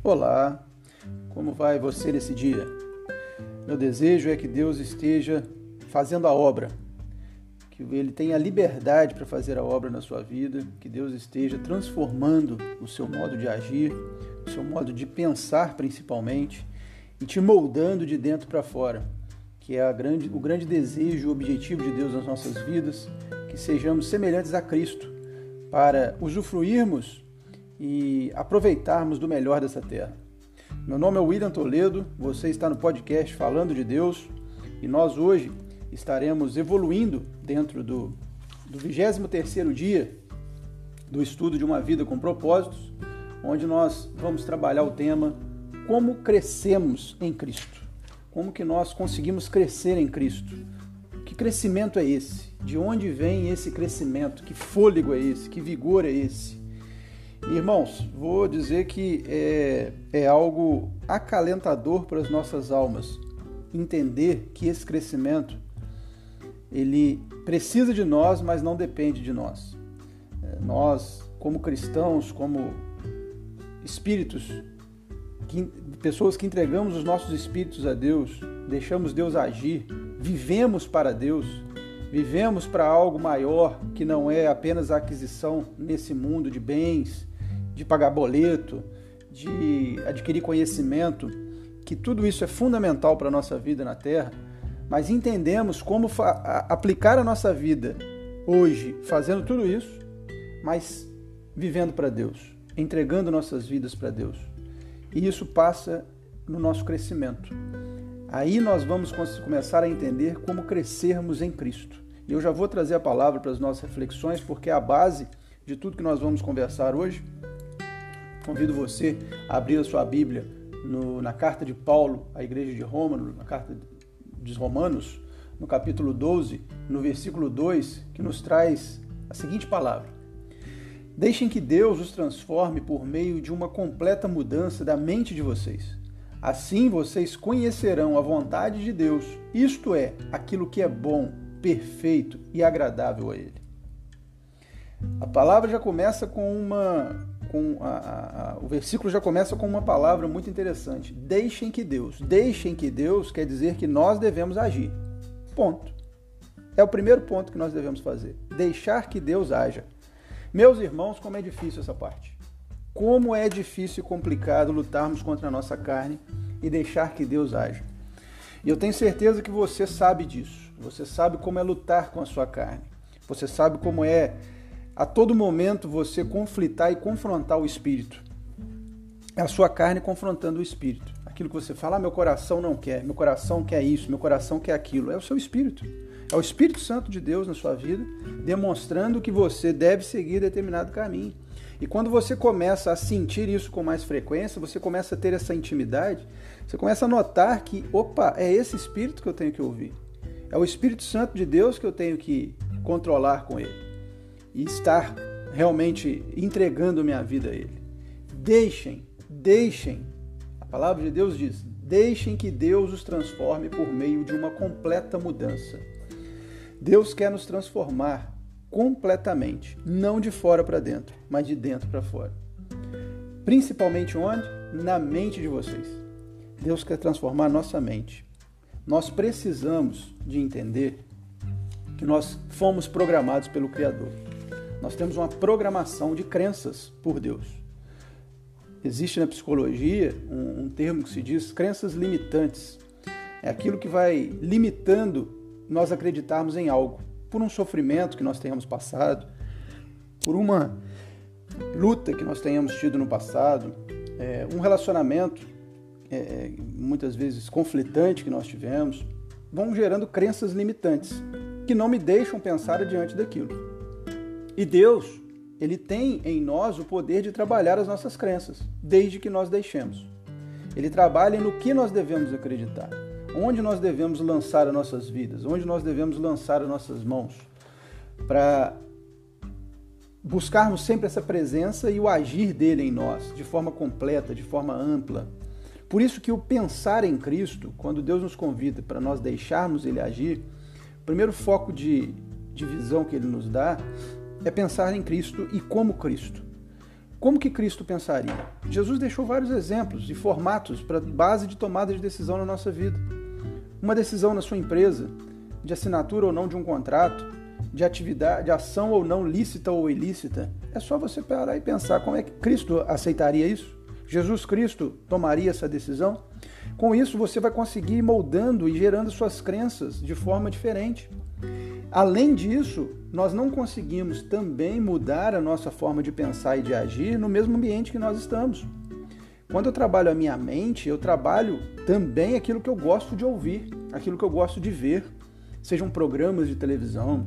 Olá, como vai você nesse dia? Meu desejo é que Deus esteja fazendo a obra, que Ele tenha liberdade para fazer a obra na sua vida, que Deus esteja transformando o seu modo de agir, o seu modo de pensar principalmente, e te moldando de dentro para fora, que é o grande desejo e objetivo de Deus nas nossas vidas, que sejamos semelhantes a Cristo, para usufruirmos e aproveitarmos do melhor dessa terra. Meu nome é William Toledo, você está no podcast Falando de Deus e nós hoje estaremos evoluindo dentro do 23º dia do estudo de uma vida com propósitos, onde nós vamos trabalhar o tema como crescemos em Cristo, como que nós conseguimos crescer em Cristo. Que crescimento é esse? De onde vem esse crescimento? Que fôlego é esse? Que vigor é esse? Irmãos, vou dizer que é algo acalentador para as nossas almas entender que esse crescimento ele precisa de nós, mas não depende de nós. Nós, como cristãos, como espíritos, pessoas que entregamos os nossos espíritos a Deus, deixamos Deus agir, vivemos para Deus, vivemos para algo maior que não é apenas a aquisição nesse mundo de bens, de pagar boleto, de adquirir conhecimento, que tudo isso é fundamental para a nossa vida na Terra, mas entendemos como aplicar a nossa vida hoje, fazendo tudo isso, mas vivendo para Deus, entregando nossas vidas para Deus. E isso passa no nosso crescimento. Aí nós vamos começar a entender como crescermos em Cristo. E eu já vou trazer a palavra para as nossas reflexões, porque é a base de tudo que nós vamos conversar hoje. Convido você a abrir a sua Bíblia na carta de Paulo à igreja de Roma, na carta dos Romanos, no capítulo 12, no versículo 2, que nos traz a seguinte palavra: Deixem que Deus os transforme por meio de uma completa mudança da mente de vocês. Assim vocês conhecerão a vontade de Deus, isto é, aquilo que é bom, perfeito e agradável a Ele. A palavra já começa o versículo já começa com uma palavra muito interessante. Deixem que Deus. Deixem que Deus quer dizer que nós devemos agir. Ponto. É o primeiro ponto que nós devemos fazer. Deixar que Deus haja. Meus irmãos, como é difícil essa parte. Como é difícil e complicado lutarmos contra a nossa carne e deixar que Deus haja. E eu tenho certeza que você sabe disso. Você sabe como é lutar com a sua carne. Você sabe como é a todo momento você conflitar e confrontar o Espírito. É a sua carne confrontando o Espírito. Aquilo que você fala, meu coração não quer, meu coração quer isso, meu coração quer aquilo. É o seu Espírito. É o Espírito Santo de Deus na sua vida, demonstrando que você deve seguir determinado caminho. E quando você começa a sentir isso com mais frequência, você começa a ter essa intimidade, você começa a notar que, é esse Espírito que eu tenho que ouvir. É o Espírito Santo de Deus que eu tenho que controlar com ele. E estar realmente entregando minha vida a Ele. Deixem, a palavra de Deus diz, deixem que Deus os transforme por meio de uma completa mudança. Deus quer nos transformar completamente, não de fora para dentro, mas de dentro para fora. Principalmente onde? Na mente de vocês. Deus quer transformar a nossa mente. Nós precisamos de entender que nós fomos programados pelo Criador. Nós temos uma programação de crenças por Deus. Existe na psicologia um termo que se diz crenças limitantes. É aquilo que vai limitando nós acreditarmos em algo. Por um sofrimento que nós tenhamos passado, por uma luta que nós tenhamos tido no passado, um relacionamento muitas vezes conflitante que nós tivemos, vão gerando crenças limitantes que não me deixam pensar adiante daquilo. E Deus, Ele tem em nós o poder de trabalhar as nossas crenças, desde que nós deixemos. Ele trabalha no que nós devemos acreditar, onde nós devemos lançar as nossas vidas, onde nós devemos lançar as nossas mãos, para buscarmos sempre essa presença e o agir dele em nós, de forma completa, de forma ampla. Por isso que o pensar em Cristo, quando Deus nos convida para nós deixarmos Ele agir, o primeiro foco de visão que Ele nos dá é pensar em Cristo e como Cristo. Como que Cristo pensaria? Jesus deixou vários exemplos e formatos para base de tomada de decisão na nossa vida. Uma decisão na sua empresa, de assinatura ou não de um contrato, de atividade, de ação ou não lícita ou ilícita, é só você parar e pensar como é que Cristo aceitaria isso. Jesus Cristo tomaria essa decisão? Com isso, você vai conseguir ir moldando e gerando suas crenças de forma diferente. Além disso, nós não conseguimos também mudar a nossa forma de pensar e de agir no mesmo ambiente que nós estamos. Quando eu trabalho a minha mente, eu trabalho também aquilo que eu gosto de ouvir, aquilo que eu gosto de ver, sejam programas de televisão,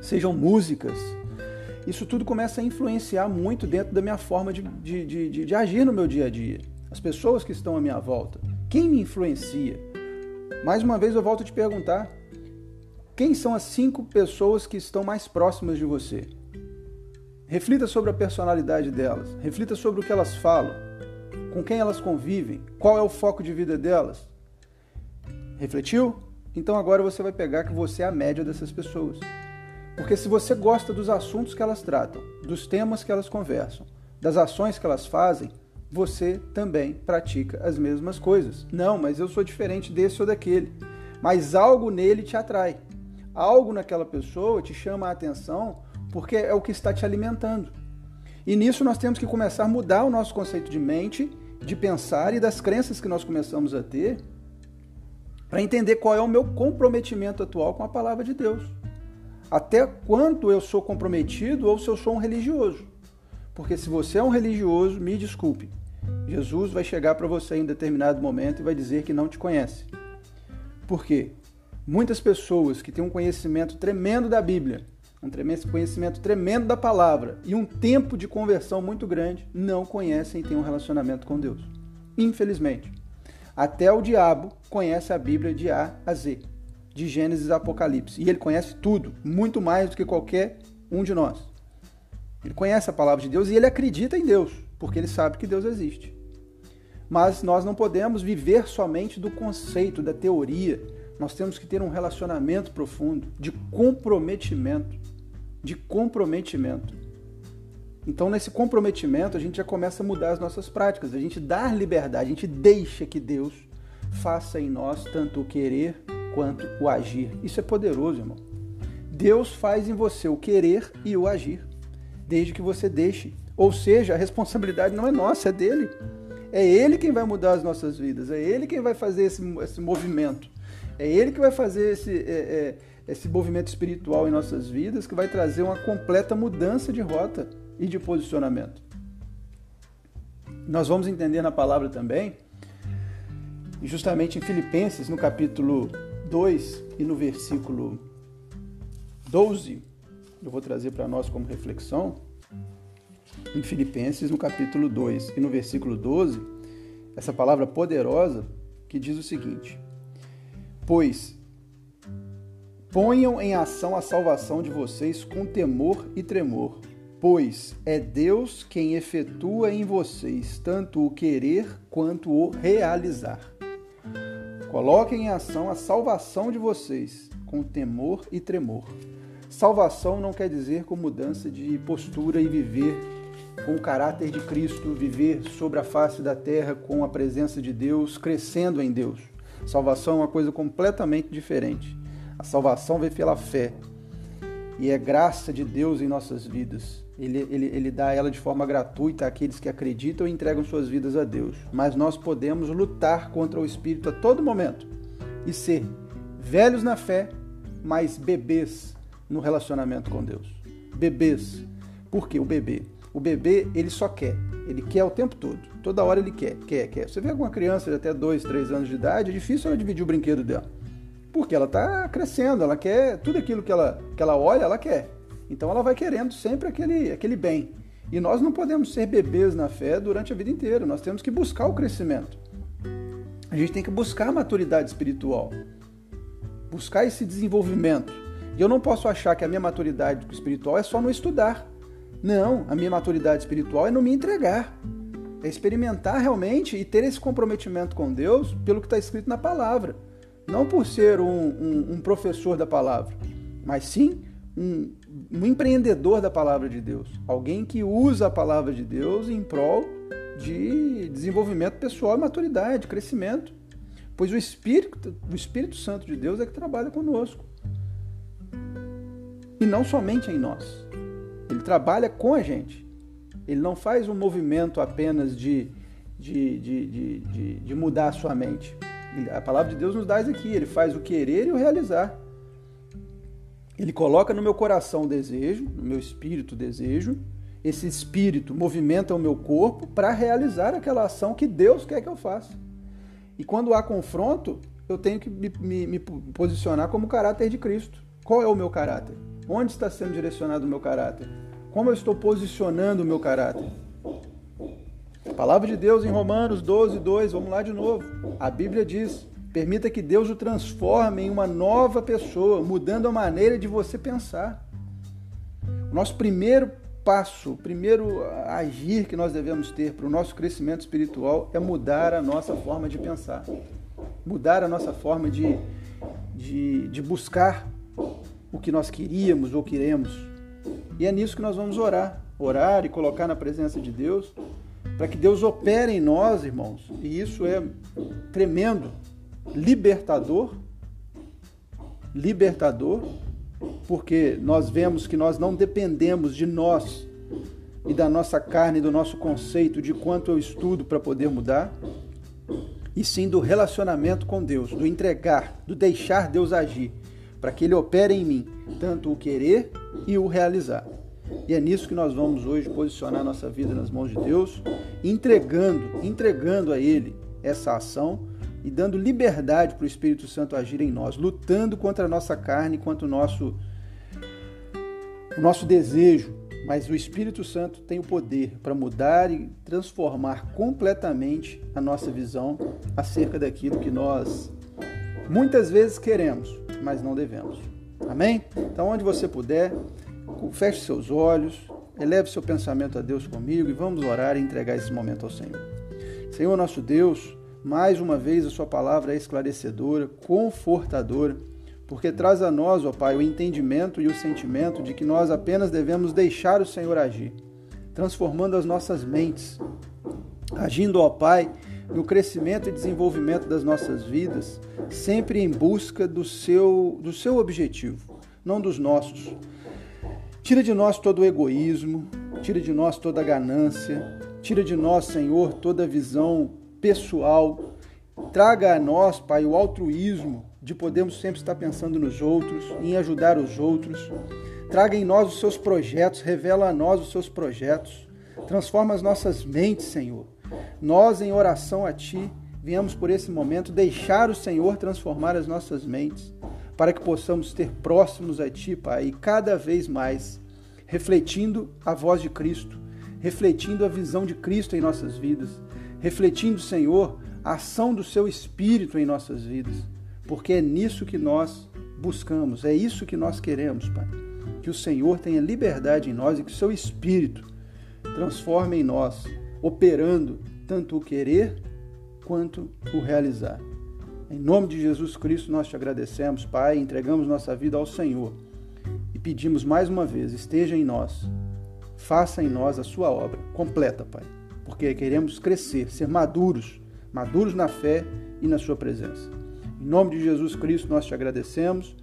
sejam músicas. Isso tudo começa a influenciar muito dentro da minha forma de agir no meu dia a dia. As pessoas que estão à minha volta, quem me influencia? Mais uma vez eu volto a te perguntar, quem são as 5 pessoas que estão mais próximas de você? Reflita sobre a personalidade delas, reflita sobre o que elas falam, com quem elas convivem, qual é o foco de vida delas. Refletiu? Então agora você vai pegar que você é a média dessas pessoas. Porque se você gosta dos assuntos que elas tratam, dos temas que elas conversam, das ações que elas fazem, você também pratica as mesmas coisas. Não, mas eu sou diferente desse ou daquele. Mas algo nele te atrai. Algo naquela pessoa te chama a atenção porque é o que está te alimentando. E nisso nós temos que começar a mudar o nosso conceito de mente, de pensar e das crenças que nós começamos a ter para entender qual é o meu comprometimento atual com a palavra de Deus. Até quanto eu sou comprometido ou se eu sou um religioso. Porque se você é um religioso, me desculpe, Jesus vai chegar para você em determinado momento e vai dizer que não te conhece. Por quê? Muitas pessoas que têm um conhecimento tremendo da Bíblia, um conhecimento tremendo da palavra e um tempo de conversão muito grande, não conhecem e têm um relacionamento com Deus. Infelizmente. Até o diabo conhece a Bíblia de A a Z, de Gênesis a Apocalipse. E ele conhece tudo, muito mais do que qualquer um de nós. Ele conhece a palavra de Deus e ele acredita em Deus, porque ele sabe que Deus existe. Mas nós não podemos viver somente do conceito, da teoria. Nós temos que ter um relacionamento profundo, de comprometimento. Então, nesse comprometimento, a gente já começa a mudar as nossas práticas, a gente dá liberdade, a gente deixa que Deus faça em nós tanto o querer quanto o agir. Isso é poderoso, irmão. Deus faz em você o querer e o agir, desde que você deixe. Ou seja, a responsabilidade não é nossa, é dele. É ele quem vai mudar as nossas vidas, é ele quem vai fazer esse movimento. É ele que vai fazer esse movimento espiritual em nossas vidas, que vai trazer uma completa mudança de rota e de posicionamento. Nós vamos entender na palavra também, justamente em Filipenses, no capítulo 2 e no versículo 12, eu vou trazer para nós como reflexão, em Filipenses, no capítulo 2 e no versículo 12, essa palavra poderosa que diz o seguinte: pois ponham em ação a salvação de vocês com temor e tremor, pois é Deus quem efetua em vocês tanto o querer quanto o realizar. Coloquem em ação a salvação de vocês com temor e tremor. Salvação não quer dizer com mudança de postura e viver com o caráter de Cristo, viver sobre a face da terra com a presença de Deus, crescendo em Deus. Salvação é uma coisa completamente diferente. A salvação vem pela fé e é graça de Deus em nossas vidas. Ele dá ela de forma gratuita àqueles que acreditam e entregam suas vidas a Deus. Mas nós podemos lutar contra o Espírito a todo momento e ser velhos na fé, mas bebês no relacionamento com Deus. Bebês. Por que o bebê? O bebê, ele só quer. Ele quer o tempo todo. Toda hora ele quer. Você vê alguma criança de até 2, 3 anos de idade, é difícil ela dividir o brinquedo dela. Porque ela está crescendo, ela quer tudo aquilo que ela olha, ela quer. Então ela vai querendo sempre aquele bem. E nós não podemos ser bebês na fé durante a vida inteira. Nós temos que buscar o crescimento. A gente tem que buscar a maturidade espiritual. Buscar esse desenvolvimento. E eu não posso achar que a minha maturidade espiritual é só no estudar. Não, a minha maturidade espiritual é não me entregar. É experimentar realmente e ter esse comprometimento com Deus pelo que está escrito na palavra. Não por ser um professor da palavra, mas sim um empreendedor da palavra de Deus, alguém que usa a palavra de Deus em prol de desenvolvimento pessoal e maturidade, crescimento, pois o Espírito Santo de Deus é que trabalha conosco, e não somente em nós, ele trabalha com a gente, ele não faz um movimento apenas de mudar a sua mente. A palavra de Deus nos dá isso aqui, ele faz o querer e o realizar. Ele coloca no meu coração o desejo, no meu espírito o desejo, esse espírito movimenta o meu corpo para realizar aquela ação que Deus quer que eu faça. E quando há confronto, eu tenho que me posicionar como o caráter de Cristo. Qual é o meu caráter? Onde está sendo direcionado o meu caráter? Como eu estou posicionando o meu caráter? A palavra de Deus em Romanos 12:2, vamos lá de novo. A Bíblia diz: permita que Deus o transforme em uma nova pessoa, mudando a maneira de você pensar. O nosso primeiro passo, o primeiro agir que nós devemos ter para o nosso crescimento espiritual é mudar a nossa forma de pensar. Mudar a nossa forma de buscar o que nós queríamos ou queremos. E é nisso que nós vamos orar. Orar e colocar na presença de Deus, para que Deus opere em nós, irmãos. E isso é tremendo, libertador, porque nós vemos que nós não dependemos de nós e da nossa carne, do nosso conceito de quanto eu estudo para poder mudar, e sim do relacionamento com Deus, do entregar, do deixar Deus agir, para que Ele opere em mim, tanto o querer e o realizar. E é nisso que nós vamos hoje posicionar nossa vida nas mãos de Deus, entregando a Ele essa ação e dando liberdade para o Espírito Santo agir em nós, lutando contra a nossa carne, contra o nosso desejo. Mas o Espírito Santo tem o poder para mudar e transformar completamente a nossa visão acerca daquilo que nós muitas vezes queremos, mas não devemos. Amém? Então, onde você puder, feche seus olhos, eleve seu pensamento a Deus comigo e vamos orar e entregar esse momento ao Senhor. Senhor nosso Deus, mais uma vez a sua palavra é esclarecedora, confortadora, porque traz a nós, ó Pai, o entendimento e o sentimento de que nós apenas devemos deixar o Senhor agir, transformando as nossas mentes, agindo, ó Pai, no crescimento e desenvolvimento das nossas vidas, sempre em busca do seu objetivo, não dos nossos. Tira de nós todo o egoísmo, tira de nós toda a ganância, tira de nós, Senhor, toda a visão pessoal. Traga a nós, Pai, o altruísmo de podermos sempre estar pensando nos outros, em ajudar os outros. Traga em nós os seus projetos, revela a nós os seus projetos. Transforma as nossas mentes, Senhor. Nós, em oração a Ti, viemos por esse momento deixar o Senhor transformar as nossas mentes, para que possamos ter próximos a Ti, Pai, e cada vez mais refletindo a voz de Cristo, refletindo a visão de Cristo em nossas vidas, refletindo, Senhor, a ação do Seu Espírito em nossas vidas, porque é nisso que nós buscamos, é isso que nós queremos, Pai, que o Senhor tenha liberdade em nós e que o Seu Espírito transforme em nós, operando tanto o querer quanto o realizar. Em nome de Jesus Cristo, nós te agradecemos, Pai, entregamos nossa vida ao Senhor e pedimos mais uma vez, esteja em nós, faça em nós a sua obra completa, Pai, porque queremos crescer, ser maduros na fé e na sua presença. Em nome de Jesus Cristo, nós te agradecemos.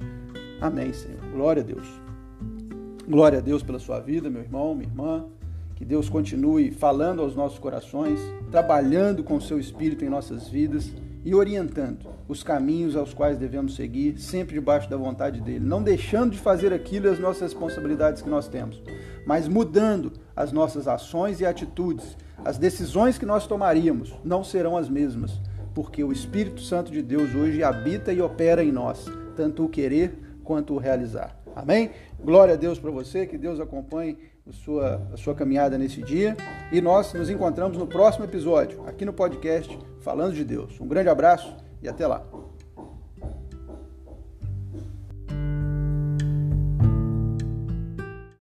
Amém, Senhor. Glória a Deus. Glória a Deus pela sua vida, meu irmão, minha irmã. Que Deus continue falando aos nossos corações, trabalhando com o seu Espírito em nossas vidas e orientando os caminhos aos quais devemos seguir, sempre debaixo da vontade dEle, não deixando de fazer aquilo e as nossas responsabilidades que nós temos, mas mudando as nossas ações e atitudes. As decisões que nós tomaríamos não serão as mesmas, porque o Espírito Santo de Deus hoje habita e opera em nós, tanto o querer quanto o realizar. Amém? Glória a Deus para você, que Deus acompanhe a sua caminhada nesse dia, e nós nos encontramos no próximo episódio, aqui no podcast Falando de Deus. Um grande abraço e até lá.